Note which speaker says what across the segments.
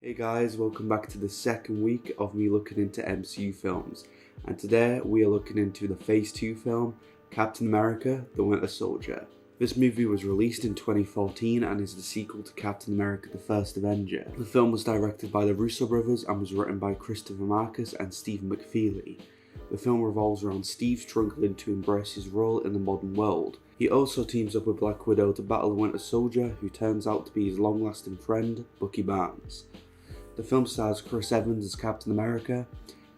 Speaker 1: Hey guys, welcome back to the second week of me looking into MCU films, and today we are looking into the Phase 2 film, Captain America: The Winter Soldier. This movie was released in 2014 and is the sequel to Captain America: The First Avenger. The film was directed by the Russo brothers and was written by Christopher Marcus and Stephen McFeely. The film revolves around Steve struggling to embrace his role in the modern world. He also teams up with Black Widow to battle the Winter Soldier, who turns out to be his long-lasting friend, Bucky Barnes. The film stars Chris Evans as Captain America,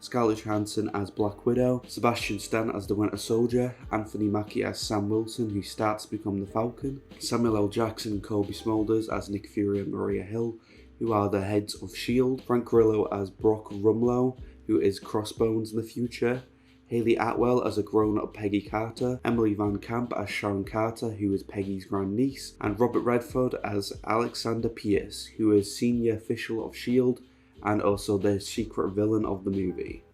Speaker 1: Scarlett Johansson as Black Widow, Sebastian Stan as the Winter Soldier, Anthony Mackie as Sam Wilson, who starts to become the Falcon, Samuel L. Jackson and Kobe Smulders as Nick Fury and Maria Hill, who are the heads of S.H.I.E.L.D., Frank Grillo as Brock Rumlow, who is Crossbones in the future, Haley Atwell as a grown-up Peggy Carter, Emily Van Camp as Sharon Carter, who is Peggy's grandniece, and Robert Redford as Alexander Pierce, who is senior official of S.H.I.E.L.D. and also the secret villain of the movie.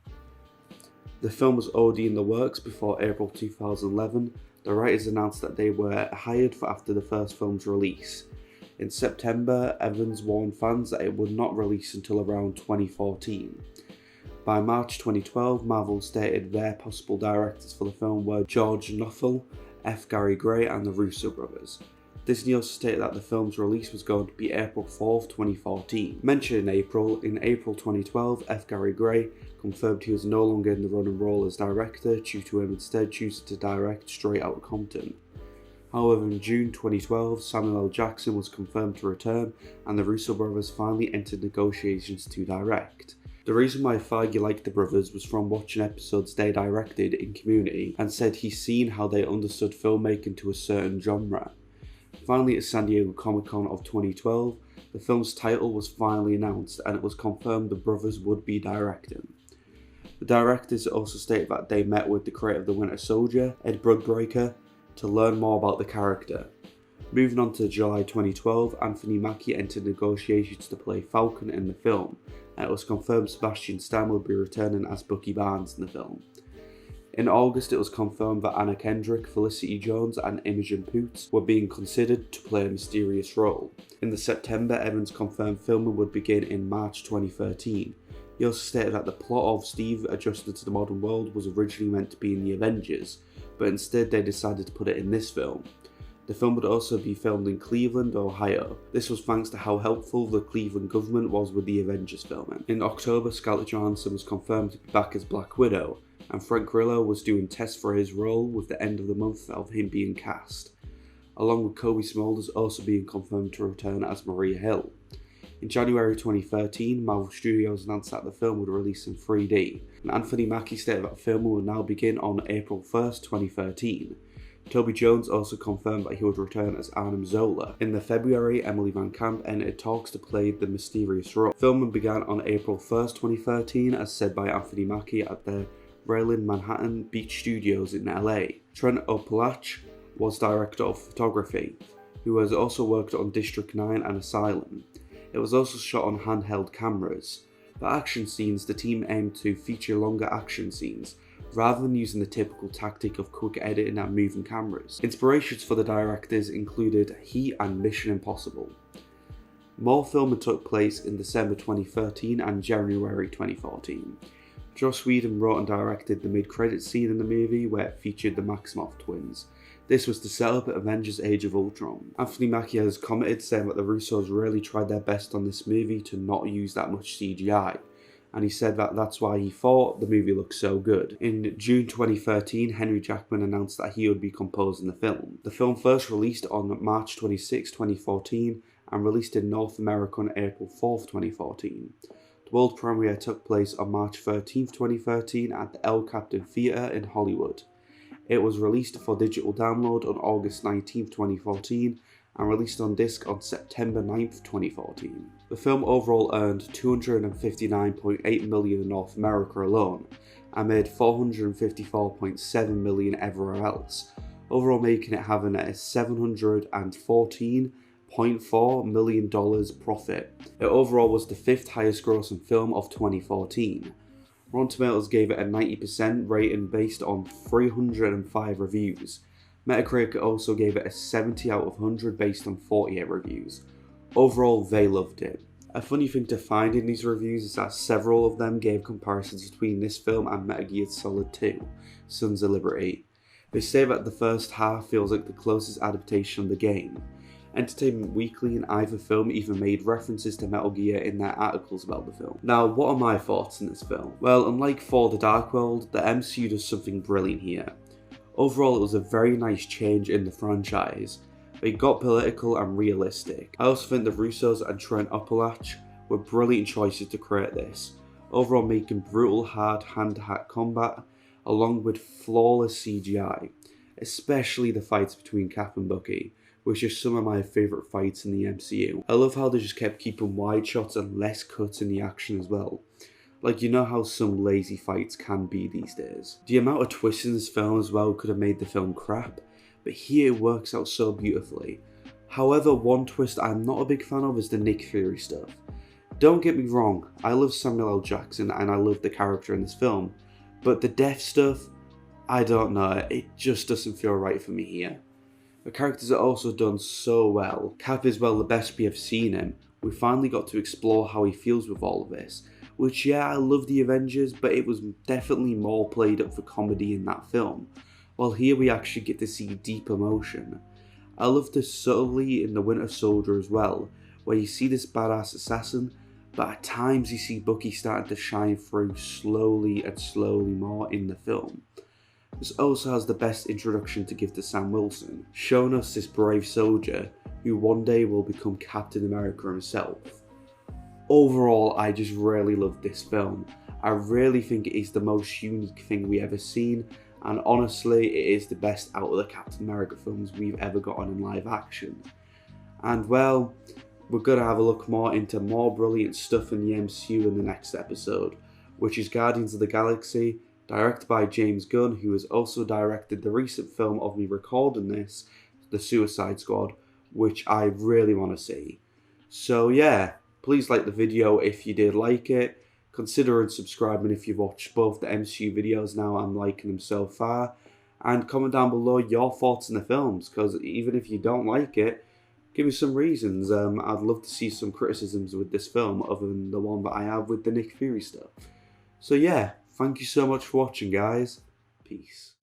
Speaker 1: The film was already in the works before April 2011. The writers announced that they were hired for after the first film's release. In September, Evans warned fans that it would not release until around 2014. By March 2012, Marvel stated their possible directors for the film were George Nuthall, F. Gary Gray, and the Russo brothers. Disney also stated that the film's release was going to be April 4th, 2014. Mentioned in April 2012, F. Gary Gray confirmed he was no longer in the running role as director due to him instead choosing to direct Straight Outta Compton. However, in June 2012, Samuel L. Jackson was confirmed to return, and the Russo brothers finally entered negotiations to direct. The reason why Feige liked the brothers was from watching episodes they directed in Community and said he's seen how they understood filmmaking to a certain genre. Finally, at San Diego Comic-Con of 2012, the film's title was finally announced and it was confirmed the brothers would be directing. The directors also stated that they met with the creator of The Winter Soldier, Ed Brubaker, to learn more about the character. Moving on to July 2012, Anthony Mackie entered negotiations to play Falcon in the film, and it was confirmed Sebastian Stan would be returning as Bucky Barnes in the film. In August, it was confirmed that Anna Kendrick, Felicity Jones, and Imogen Poots were being considered to play a mysterious role. In September, Evans confirmed filming would begin in March 2013. He also stated that the plot of Steve adjusted to the modern world was originally meant to be in the Avengers, but instead they decided to put it in this film. The film would also be filmed in Cleveland, Ohio. This was thanks to how helpful the Cleveland government was with the Avengers filming. In October, Scarlett Johansson was confirmed to be back as Black Widow, and Frank Grillo was doing tests for his role with the end of the month of him being cast, along with Kobe Smulders also being confirmed to return as Maria Hill. In January 2013, Marvel Studios announced that the film would release in 3D, and Anthony Mackie stated that filming would now begin on April 1st, 2013. Toby Jones also confirmed that he would return as Arnim Zola. In February, Emily Van Camp entered talks to play the mysterious role. Filming began on April 1st, 2013, as said by Anthony Mackie at the Raylan Manhattan Beach Studios in LA. Trent Opalach was director of photography, who has also worked on District 9 and Asylum. It was also shot on handheld cameras. For action scenes, the team aimed to feature longer action scenes, rather than using the typical tactic of quick editing and moving cameras. Inspirations for the directors included Heat and Mission Impossible. More filming took place in December 2013 and January 2014. Joss Whedon wrote and directed the mid-credits scene in the movie where it featured the Maximoff twins. This was to set up Avengers Age of Ultron. Anthony Mackie has commented saying that the Russos really tried their best on this movie to not use that much CGI. And he said that that's why he thought the movie looked so good. In June 2013, Henry Jackman announced that he would be composing the film. The film first released on March 26, 2014, and released in North America on April 4th, 2014. The world premiere took place on March 13th, 2013 at the El Captain Theatre in Hollywood. It was released for digital download on August 19th, 2014, and released on disc on September 9th, 2014. The film overall earned $259.8 million in North America alone, and made $454.7 million everywhere else, overall making it having a $714.4 million profit. It overall was the 5th highest grossing film of 2014. Rotten Tomatoes gave it a 90% rating based on 305 reviews. Metacritic also gave it a 70 out of 100 based on 48 reviews. Overall, they loved it. A funny thing to find in these reviews is that several of them gave comparisons between this film and Metal Gear Solid 2, Sons of Liberty. They say that the first half feels like the closest adaptation of the game. Entertainment Weekly and either film even made references to Metal Gear in their articles about the film. Now, what are my thoughts on this film? Well, unlike Thor: The Dark World, the MCU does something brilliant here. Overall, it was a very nice change in the franchise. It got political and realistic. I also think the Russos and Trent Opolach were brilliant choices to create this, overall making brutal hard hand-to-hand combat along with flawless CGI, especially the fights between Cap and Bucky, which are some of my favourite fights in the MCU. I love how they just kept keeping wide shots and less cuts in the action as well. Like, you know how some lazy fights can be these days. The amount of twists in this film as well could have made the film crap, but here it works out so beautifully. However, one twist I'm not a big fan of is the Nick Fury stuff. Don't get me wrong, I love Samuel L. Jackson and I love the character in this film, but the death stuff, I don't know, it just doesn't feel right for me here. The characters are also done so well. Cap is well the best we have seen him. We finally got to explore how he feels with all of this. Which, yeah, I love the Avengers, but it was definitely more played up for comedy in that film. While here we actually get to see deep emotion. I love this subtly in The Winter Soldier as well, where you see this badass assassin, but at times you see Bucky starting to shine through slowly more in the film. This also has the best introduction to give to Sam Wilson, showing us this brave soldier who one day will become Captain America himself. Overall, I just really love this film. I really think it is the most unique thing we ever seen, and honestly, it is the best out of the Captain America films we've ever gotten in live action. And well, we're going to have a look more into more brilliant stuff in the MCU in the next episode, which is Guardians of the Galaxy, directed by James Gunn, who has also directed the recent film of me recording this, The Suicide Squad, which I really want to see. So yeah, please like the video if you did like it, consider subscribing if you've watched both the MCU videos now I'm liking them so far, and comment down below your thoughts on the films, because even if you don't like it, give me some reasons. I'd love to see some criticisms with this film other than the one that I have with the Nick Fury stuff. So yeah, thank you so much for watching, guys. Peace.